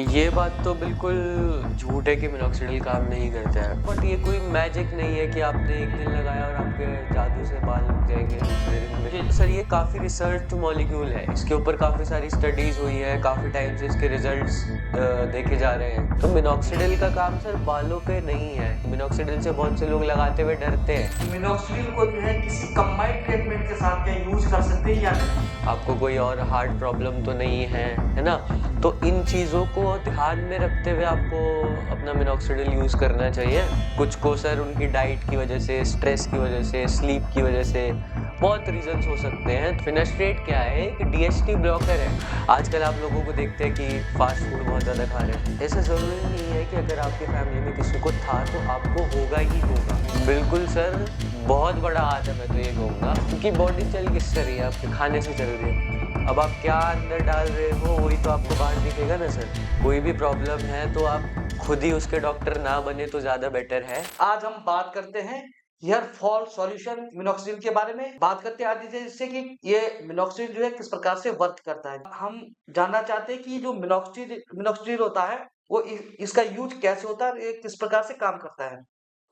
ये बात तो बिल्कुल झूठ है कि मिनॉक्सिडिल काम नहीं करता है, बट ये कोई मैजिक नहीं है कि आपने एक दिन लगाया और आपके जादू से बाल उग जाएंगे दूसरे दिन में। तो सर ये काफ़ी रिसर्च मॉलिक्यूल है, इसके ऊपर काफ़ी सारी स्टडीज हुई है, काफ़ी टाइम से इसके रिजल्ट्स देखे जा रहे हैं। तो मिनॉक्सिडिल का काम सर बालों पे नहीं है। मिनॉक्सिडिल से बहुत से लोग लगाते हुए डरते हैं। मिनोक्सिडिल को जो है किसी कंबाइंड ट्रीटमेंट के साथ क्या यूज कर सकते हैं या नहीं? आपको कोई और हार्ट प्रॉब्लम तो नहीं है ना? तो इन चीज़ों को ध्यान में रखते हुए आपको अपना मिनॉक्सिडिल यूज़ करना चाहिए। कुछ को सर उनकी डाइट की वजह से, स्ट्रेस की वजह से, स्लीप की वजह से बहुत रीजंस हो सकते हैं। फिनास्ट्रेट क्या है? एक डीएचटी ब्लॉकर है। आजकल आप लोगों को देखते हैं कि फास्ट फूड बहुत ज़्यादा खा रहे हैं। ऐसा ज़रूरी नहीं है कि अगर आपकी फैमिली में किसी को था तो आपको होगा ही होगा। बिल्कुल सर, बहुत बड़ा हाथ है मैं तो ये कहूँगा, क्योंकि बॉडी चल किससे रही है? आपके खाने से चल रही है। अब आप क्या अंदर डाल रहे हो वही तो आपको बाहर दिखेगा ना सर। कोई भी प्रॉब्लम है तो आप खुद ही उसके डॉक्टर ना बने तो ज़्यादा बेटर है। आज हम बात करते हैं हेयर फॉल सॉल्यूशन मिनोक्सिडिल के बारे में। बात करते हैं आज जिससे कि ये मिनोक्सिडिल जो है किस प्रकार से वर्क करता है। हम जानना चाहते हैं कि जो मिनोक्सिडिल होता है वो इसका यूज कैसे होता है और ये किस प्रकार से काम करता है।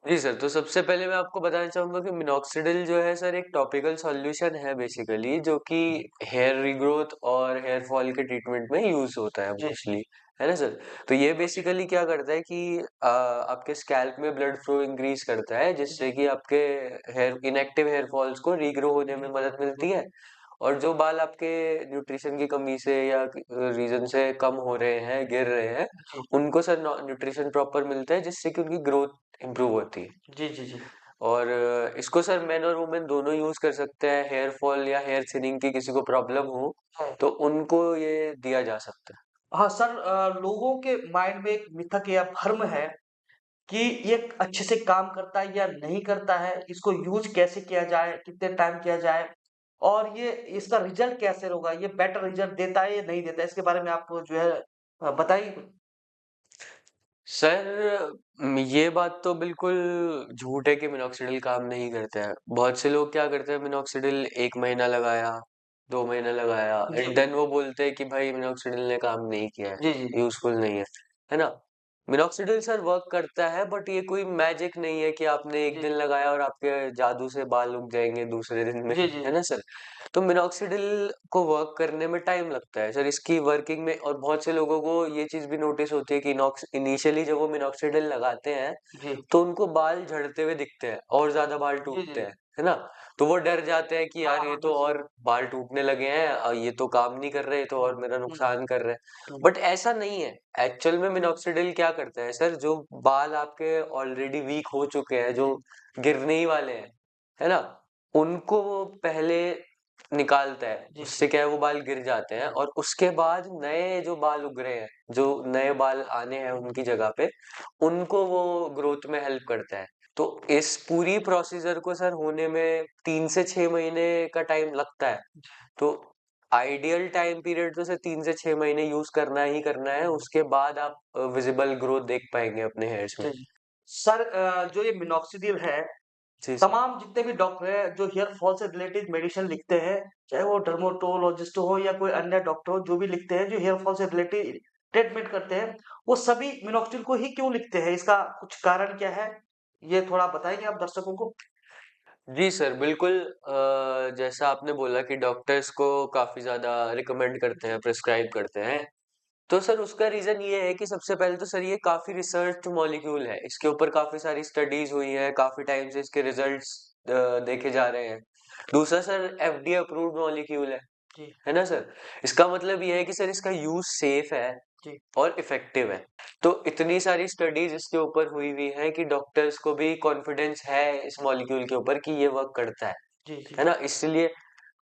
जी सर, तो सबसे पहले मैं आपको बताना चाहूँगा कि मिनॉक्सिडिल जो है सर एक टॉपिकल सॉल्यूशन है बेसिकली, जो कि हेयर रीग्रोथ और हेयर फॉल के ट्रीटमेंट में यूज़ होता है जी मोस्टली, है ना सर? तो ये बेसिकली क्या करता है कि आपके स्कैल्प में ब्लड फ्लो इंक्रीज़ करता है, जिससे कि आपके इनएक्टिव हेयर फॉल्स को रीग्रो होने में मदद मिलती है। और जो बाल आपके न्यूट्रिशन की कमी से या रीज़न से कम हो रहे हैं, गिर रहे हैं, जी उनको सर न्यूट्रिशन प्रॉपर मिलता है, जिससे कि उनकी ग्रोथ इम्प्रूव होती है। जी जी जी। और इसको सर मेन और वुमेन दोनों यूज कर सकते हैं। हेयर फॉल या हेयर थिनिंग की किसी को प्रॉब्लम हो हाँ तो उनको ये दिया जा सकता है। हाँ सर, लोगों के माइंड में एक मिथक या भ्रम है कि ये अच्छे से काम करता है या नहीं करता है, इसको यूज़ कैसे किया जाए, कितने टाइम किया जाए और ये इसका रिज़ल्ट कैसे होगा, ये बेटर रिज़ल्ट देता है या नहीं देता है? इसके बारे में आप जो है बताइए कुछ। सर ये बात तो बिल्कुल झूठ है कि मिनॉक्सिडिल काम नहीं करता है। बहुत से लोग क्या करते हैं, मिनॉक्सिडिल 1 महीना लगाया, 2 महीना लगाया, जी, एंड देन वो बोलते हैं कि भाई मिनॉक्सिडिल ने काम नहीं किया है, जी, जी, यूजफुल नहीं है ना? मिनॉक्सिडिल सर वर्क करता है, बट ये कोई मैजिक नहीं है कि आपने एक जी, दिन लगाया और आपके जादू से बाल उग जाएंगे दूसरे दिन में, जी, जी, है ना सर? तो मिनॉक्सिडिल को वर्क करने में टाइम लगता है सर, इसकी वर्किंग में। और बहुत से लोगों को ये चीज़ भी नोटिस होती है कि इनिशियली जब वो मिनॉक्सिडिल लगाते हैं, जी, तो उनको बाल झड़ते हुए दिखते हैं और ज़्यादा बाल जी, टूटते जी। हैं, है ना? तो वो डर जाते हैं कि हाँ, यार ये हाँ, तो बिल्कुल। और बाल टूटने लगे हैं, ये तो काम नहीं कर रहे, ये तो हुँ, और मेरा हुँ, नुकसान कर रहे हैं। हुँ। बट ऐसा नहीं है। एक्चुअल में मिनॉक्सिडिल क्या करता है सर, जो बाल आपके ऑलरेडी वीक हो चुके हैं, जो गिरने ही वाले हैं, है ना? उनको वो पहले निकालता है। जी, उससे क्या है, वो बाल गिर जाते हैं और उसके बाद नए जो बाल उग रहे हैं, जो नए बाल आने हैं उनकी जगह पे, उनको वो ग्रोथ में हेल्प करता है। तो इस पूरी प्रोसीजर को सर होने में 3 से 6 महीने का टाइम लगता है। तो आइडियल टाइम पीरियड तो सर 3 से 6 महीने यूज़ करना ही करना है, उसके बाद आप विजिबल ग्रोथ देख पाएँगे अपने हेयर्स में। जी, जी। सर, जो ये मिनोक्सिडिल है, जी सर। तमाम जितने भी डॉक्टर हैं जो हेयर फॉल से रिलेटेड मेडिसिन लिखते हैं, चाहे वो डर्मेटोलॉजिस्ट हो या कोई अन्य डॉक्टर हो, जो भी लिखते हैं, जो हेयर फॉल से रिलेटेड ट्रीटमेंट करते हैं, वो सभी मिनोक्सिडिल को ही क्यों लिखते हैं? इसका कुछ कारण क्या है? ये थोड़ा बताएँगे आप दर्शकों को? जी सर, बिल्कुल। जैसा आपने बोला कि डॉक्टर्स को काफ़ी ज़्यादा रिकमेंड करते हैं, प्रिस्क्राइब करते हैं। तो सर उसका रीज़न ये है कि सबसे पहले तो सर ये काफ़ी रिसर्च्ड मॉलिक्यूल है। इसके ऊपर काफ़ी सारी स्टडीज़ हुई हैं, काफ़ी टाइम से इसके रिज़ल्ट्स देखे जा रहे हैं। दूसरा सर एफडीए अप्रूव्ड मॉलिक्यूल जी, है ना सर? इसका मतलब ये है कि सर इसका यूज़ सेफ है जी, और इफ़ेक्टिव है। तो इतनी सारी स्टडीज़ इसके ऊपर हुई हुई हैं कि डॉक्टर्स को भी कॉन्फिडेंस है इस मॉलिक्यूल के ऊपर कि ये वर्क करता जी, जी। है ना? इसलिए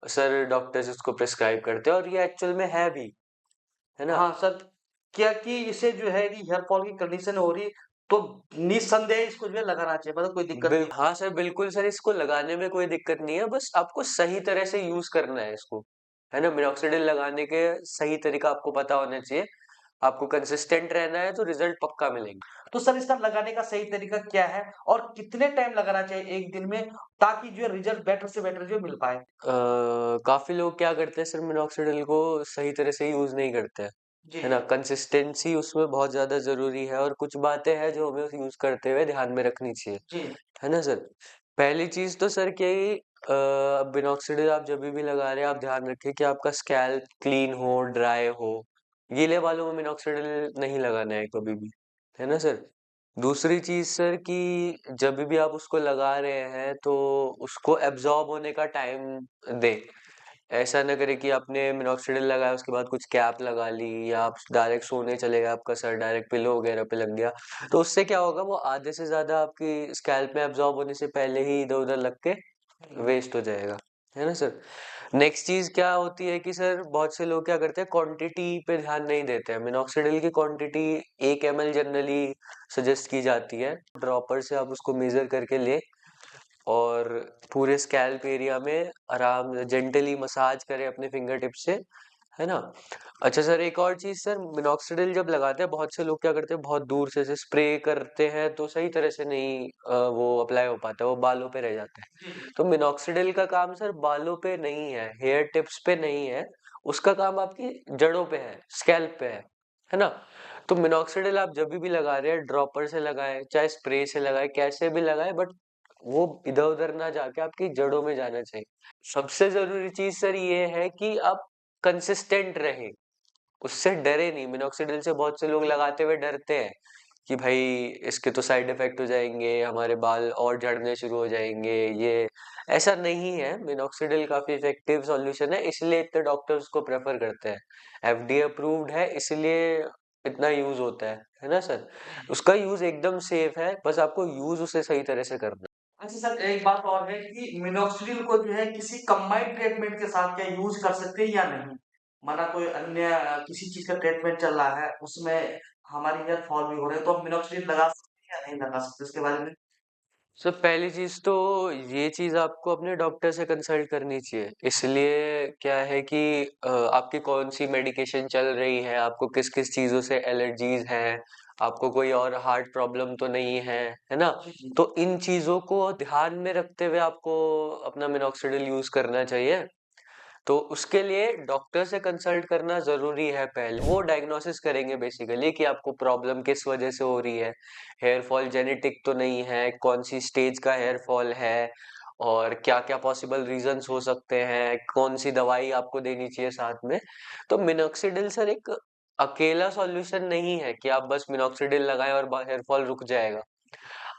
सर डॉक्टर्स इसको प्रिस्क्राइब करते हैं और ये एक्चुअल में है भी, है ना? हाँ सर, क्या कि इससे जो है कि हेयर फॉल की कंडीशन हो रही, तो निस्संदेह इसको जो है लगाना चाहिए, मतलब कोई दिक्कत नहीं। हाँ सर, बिल्कुल सर, इसको लगाने में कोई दिक्कत नहीं है, बस आपको सही तरह से यूज़ करना है इसको, है ना? मिनॉक्सिडिल लगाने के सही तरीका आपको पता होना चाहिए। आपको कंसिस्टेंट रहना है तो रिज़ल्ट पक्का मिलेंगे। तो सर इसका लगाने का सही तरीका क्या है और कितने टाइम लगाना चाहिए एक दिन में ताकि जो है रिजल्ट बेटर से बेटर जो मिल पाए? काफ़ी लोग क्या करते हैं सर, मिनॉक्सिडिल को सही तरह से यूज़ नहीं करते हैं। जी, है ना? कंसिस्टेंसी उसमें बहुत ज़्यादा ज़रूरी है और कुछ बातें हैं जो हमें यूज़ करते हुए ध्यान में रखनी चाहिए, जी, है ना सर? पहली चीज़ तो सर क्या ही बिनॉक्सिडिल आप जभी भी लगा रहे हैं, आप ध्यान रखें कि आपका स्कैल्प क्लीन हो, ड्राई हो। गीले बालों में मिनॉक्सिडिल नहीं लगाना है कभी भी, है ना सर? दूसरी चीज़ सर कि जभी भी आप उसको लगा रहे हैं तो उसको एब्ज़ॉर्ब होने का टाइम दें। ऐसा ना करें कि आपने मिनॉक्सिडिल लगाया उसके बाद कुछ कैप लगा ली या आप डायरेक्ट सोने चले गए, आपका सर डायरेक्ट पिलो वगैरह पे लग गया। तो उससे क्या होगा वो आधे से ज़्यादा आपकी स्कैल्प में एब्ज़ॉर्ब होने से पहले ही इधर-उधर लग के हुँ, वेस्ट हो जाएगा, है ना सर? नेक्स्ट चीज़ क्या होती है कि सर बहुत से लोग क्या करते हैं क्वांटिटी पे ध्यान नहीं देते हैं। मिनॉक्सिडिल की क्वांटिटी 1 ml जनरली सजेस्ट की जाती है। ड्रॉपर से आप उसको मेज़र करके लें और पूरे स्कैल्प एरिया में आराम जेंटली मसाज करें अपने फिंगर टिप से, है ना? अच्छा सर एक और चीज़ सर मिनॉक्सिडिल जब लगाते हैं बहुत से लोग क्या करते हैं बहुत दूर से ऐसे स्प्रे करते हैं तो सही तरह से नहीं वो अप्लाई हो पाता है, वो बालों पे रह जाता है। जी, जी। तो मिनॉक्सिडिल का काम सर बालों पे नहीं है, हेयर टिप्स पे नहीं है, उसका काम आपकी जड़ों पे है, स्कैल्प पे है ना? तो मिनॉक्सिडिल आप जभी भी लगा रहे हैं ड्रॉपर से लगाएँ, चाहे स्प्रे से लगाएँ, कैसे भी लगाएँ बट वो इधर-उधर ना जाके आपकी जड़ों में जाना चाहिए। सबसे ज़रूरी चीज़ सर ये है कि आप कंसिस्टेंट रहें, उससे डरे नहीं। मिनॉक्सिडिल से बहुत से लोग लगाते हुए डरते हैं कि भाई इसके तो साइड इफ़ेक्ट हो जाएँगे, हमारे बाल और झड़ने शुरू हो जाएँगे, ये ऐसा नहीं है। मिनॉक्सिडिल काफ़ी इफ़ेक्टिव सॉल्यूशन है, इसलिए इतने डॉक्टर्स उसको प्रेफ़र करते हैं। एफडीए अप्रूव्ड है इसलिए इतना यूज़ होता है ना सर? उसका यूज़ एकदम सेफ है, बस आपको यूज़ उसे सही तरह से करना है। अच्छा सर, एक बात और है कि मिनॉक्सिडिल को जो है किसी कंबाइंड ट्रीटमेंट के साथ क्या यूज़ कर सकते हैं या नहीं? माना कोई अन्य किसी चीज़ का ट्रीटमेंट चल रहा है, उसमें हमारी हेयर फॉल भी हो रहे हैं, तो हम मिनॉक्सिडिल लगा सकते हैं या नहीं लगा सकते? इसके बारे में सर पहली चीज़ तो ये चीज़ आपको अपने डॉक्टर से कंसल्ट करनी चाहिए। इसलिए क्या है कि आपकी कौन-सी मेडिकेशन चल रही है, आपको किस-किस चीज़ों से एलर्जीज़ हैं, आपको कोई और हार्ट प्रॉब्लम तो नहीं है ना? जी, जी। तो इन चीज़ों को ध्यान में रखते हुए आपको अपना मिनॉक्सिडिल यूज़ करना चाहिए। तो उसके लिए डॉक्टर से कंसल्ट करना ज़रूरी है पहले। वो डायग्नोसिस करेंगे बेसिकली कि आपको प्रॉब्लम किस वजह से हो रही है। हेयर फॉल जेनेटिक तो नहीं है, कौन-सी स्टेज का हेयर फॉल है और क्या-क्या पॉसिबल रीज़न्स हो सकते हैं, कौन-सी दवाई आपको देनी चाहिए साथ में। तो मिनॉक्सिडिल सर एक अकेला सॉल्यूशन नहीं है कि आप बस मिनॉक्सिडिल लगाएँ और ब हेयर फॉल रुक जाएगा।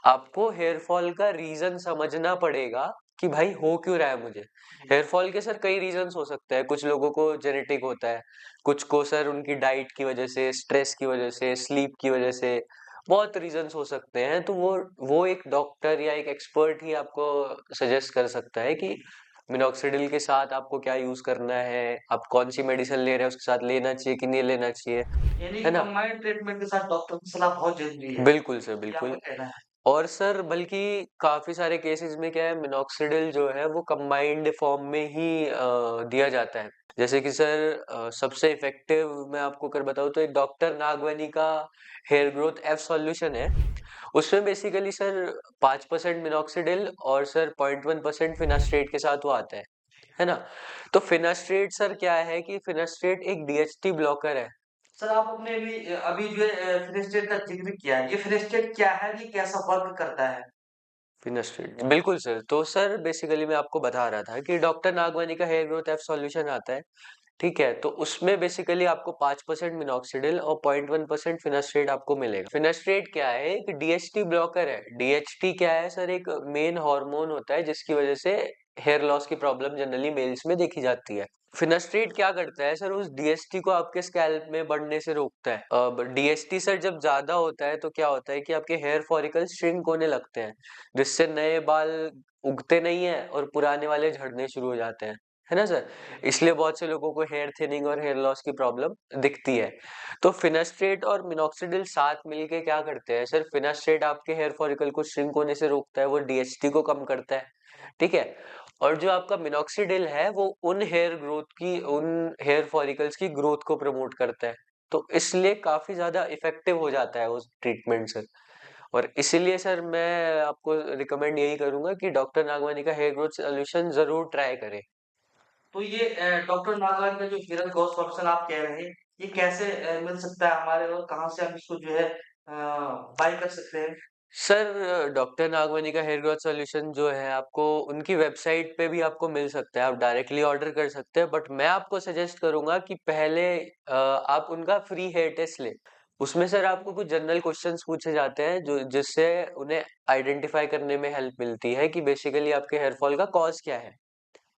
आपको हेयर फॉल का रीज़न समझना पड़ेगा कि भाई हो क्यों रहा है मुझे। हेयर फॉल के सर कई रीज़न्स हो सकते हैं, कुछ लोगों को जेनेटिक होता है, कुछ को सर उनकी डाइट की वजह से, स्ट्रेस की वजह से, स्लीप की वजह से, बहुत रीज़न्स हो सकते हैं। तो वो एक डॉक्टर या एक एक्सपर्ट ही आपको सजेस्ट कर सकता है कि मिनॉक्सिडिल के साथ आपको क्या यूज़ करना है, आप कौन-सी मेडिसिन ले रहे हैं, उसके साथ लेना चाहिए कि नहीं लेना चाहिए, यानी है कि ना? कंबाइंड ट्रीटमेंट के साथ डॉक्टर की सलाह बहुत ज़रूरी है, बिल्कुल सर, ये आपका बिल्कुल। कहना है। और सर बल्कि काफ़ी सारे केसेज़ में क्या है मिनॉक्सिडिल जो है वो कंबाइंड फॉर्म में ही दिया जाता है। जैसे कि सर सबसे इफ़ेक्टिव मैं आपको अगर बताऊँ तो एक डॉक्टर नागवानी का हेयर ग्रोथ एफ सॉल्यूशन है। उसमें बेसिकली सर 5% मिनॉक्सिडिल और सर 0.1% फिनास्ट्रेट के साथ वो आता है ना? तो फिनास्ट्रेट सर क्या है कि फिनास्ट्रेट एक डीएचटी ब्लॉकर है। सर आप अपने अभी जो है फिनिस्टेट का ज़िक्र किया है, ये फिनिस्टेट क्या है? ये कैसा वर्क करता है? फिनास्ट्रेट बिल्कुल सर। तो सर बेसिकली मैं आपको बता रहा था कि डॉक्टर नागवानी का हेयर ग्रोथ एफ सॉल्यूशन आता है, ठीक है? तो उसमें बेसिकली आपको 5% मिनॉक्सिडिल और 0.1% फिनास्ट्रेट आपको मिलेगा। फिनास्ट्रेट क्या है? एक डीएचटी ब्लॉकर है। डीएचटी क्या है सर? एक मेन हार्मोन होता है जिसकी वजह से हेयर लॉस की प्रॉब्लम जनरली मेल्स में देखी जाती है। फिनास्ट्रेट क्या करता है सर? उस डीएचटी को आपके स्कैल्प में बढ़ने से रोकता है। अब डीएचटी सर जब ज़्यादा होता है तो क्या होता है कि आपके हेयर फॉलिकल्स श्रिंक होने लगते हैं, जिससे नए बाल उगते नहीं हैं और पुराने वाले झड़ने शुरू हो जाते हैं। है ना सर? इसलिए बहुत से लोगों को हेयर थिनिंग और हेयर लॉस की प्रॉब्लम दिखती है। तो फिनास्ट्रेट और मिनॉक्सिडिल साथ मिलके क्या करते हैं सर फिनास्ट्रेट आपके हेयर फॉलिकल को श्रिंक होने से रोकता है, वो डीएचटी को कम करता है, ठीक है? और जो आपका मिनॉक्सिडिल है वो उन हेयर फॉलिकल्स की ग्रोथ को प्रमोट करता है। तो इसलिए काफ़ी ज़्यादा इफ़ेक्टिव हो जाता है उस ट्रीटमेंट से। और इसीलिए सर मैं आपको रिकमेंड यही करूँगा कि डॉक्टर नागवानी का हेयर ग्रोथ सॉल्यूशन ज़रूर ट्राई करें। तो ये डॉक्टर नागवानी का जो हेयर ग्रोथ सॉल्यूशन आप कह रहे हैं, ये कैसे मिल सकता है हमारे और कहाँ से हम इसको जो है बाय कर सकते हैं? सर, डॉक्टर नागवानी का हेयर ग्रोथ सॉल्यूशन जो है आपको उनकी वेबसाइट पे भी आपको मिल सकता है, आप डायरेक्टली ऑर्डर कर सकते हैं। बट मैं आपको सजेस्ट करूँगा कि पहले आप उनका फ्री हेयर टेस्ट लें। उसमें सर आपको कुछ जनरल क्वेश्चंस पूछे जाते हैं जो जिससे उन्हें आइडेंटिफाई करने में हेल्प मिलती है कि बेसिकली आपके हेयर फॉल का कॉज़ क्या है,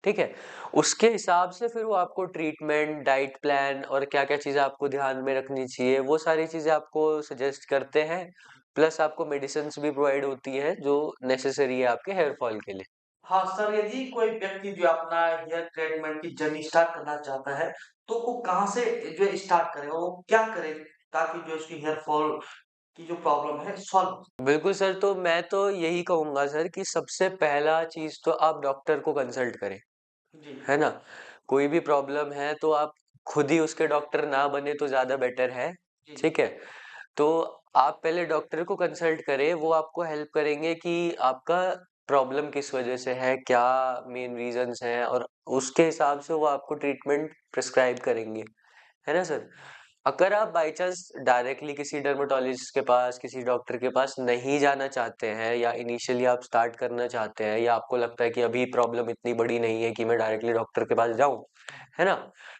ठीक है? उसके हिसाब से फिर वो आपको ट्रीटमेंट, डाइट प्लान और क्या-क्या चीज़ें आपको ध्यान में रखनी चाहिए, वो सारी चीज़ें आपको सजेस्ट करते हैं। प्लस आपको मेडिसिन्स भी प्रोवाइड होती हैं जो नेसेसरी है आपके हेयर फॉल के लिए। हाँ, सर यदि कोई व्यक्ति जो अपना हेयर ट्रीटमेंट की जर्नी स्टार्ट करना चाहता है, तो वो कहाँ से जो है स्टार्ट करे और वो क्या करे ताकि जो उसकी हेयर फॉल की जो प्रॉब्लम है सॉल्व हो? बिल्कुल सर, तो मैं तो यही कहूँगा सर कि सबसे पहला चीज़ तो आप डॉक्टर को कंसल्ट करें, जी, है ना? कोई भी प्रॉब्लम है तो आप खुद ही उसके डॉक्टर ना बने तो ज़्यादा बेटर है, जी, जी। ठीक है? तो आप पहले डॉक्टर को कंसल्ट करें, वो आपको हेल्प करेंगे कि आपका प्रॉब्लम किस वजह से है, क्या मेन रीज़न्स हैं और उसके हिसाब से वो आपको ट्रीटमेंट प्रिस्क्राइब करेंगे, है ना सर? अगर आप बाय चांस डायरेक्टली किसी डर्मेटोलॉजिस्ट के पास, किसी डॉक्टर के पास नहीं जाना चाहते हैं या इनिशियली आप स्टार्ट करना चाहते हैं या आपको लगता है कि अभी प्रॉब्लम इतनी बड़ी नहीं है कि मैं डायरेक्टली डॉक्टर के पास जाऊँ, है ना?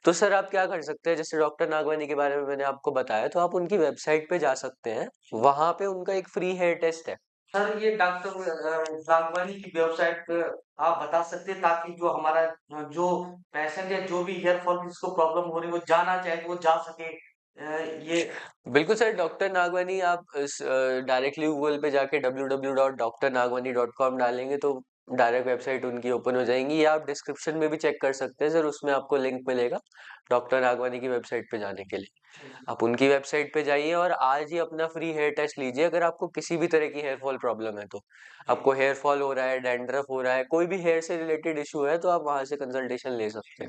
तो सर आप क्या कर सकते हैं, जैसे डॉक्टर नागवानी के बारे में मैंने आपको बताया, तो आप उनकी वेबसाइट पे जा सकते हैं। वहाँ पे उनका एक फ्री हेयर टेस्ट है। सर ये डॉक्टर राघवानी की वेबसाइट पे आप बता सकते हैं ताकि जो हमारा जो पेशेंट या जो भी हेयर फॉल जिसको प्रॉब्लम हो रही है वो जाना चाहे तो वो जा सके। ये बिल्कुल सर, डॉक्टर नागवानी आप डायरेक्टली गूगल पे जाके www.drnagwani.com डालेंगे तो डायरेक्ट वेबसाइट उनकी ओपन हो जाएँगी या आप डिस्क्रिप्शन में भी चेक कर सकते हैं सर, उसमें आपको लिंक मिलेगा डॉक्टर नागवानी की वेबसाइट पे जाने के लिए। जी, जी, आप उनकी वेबसाइट पे जाइए और आज ही अपना फ्री हेयर टेस्ट लीजिए अगर आपको किसी भी तरह की हेयर फॉल प्रॉब्लम है तो। जी। आपको हेयर फॉल हो रहा है, डैंड्रफ हो रहा है, कोई भी हेयर से रिलेटेड इश्यू है तो आप वहाँ से कंसल्टेशन ले सकते हैं।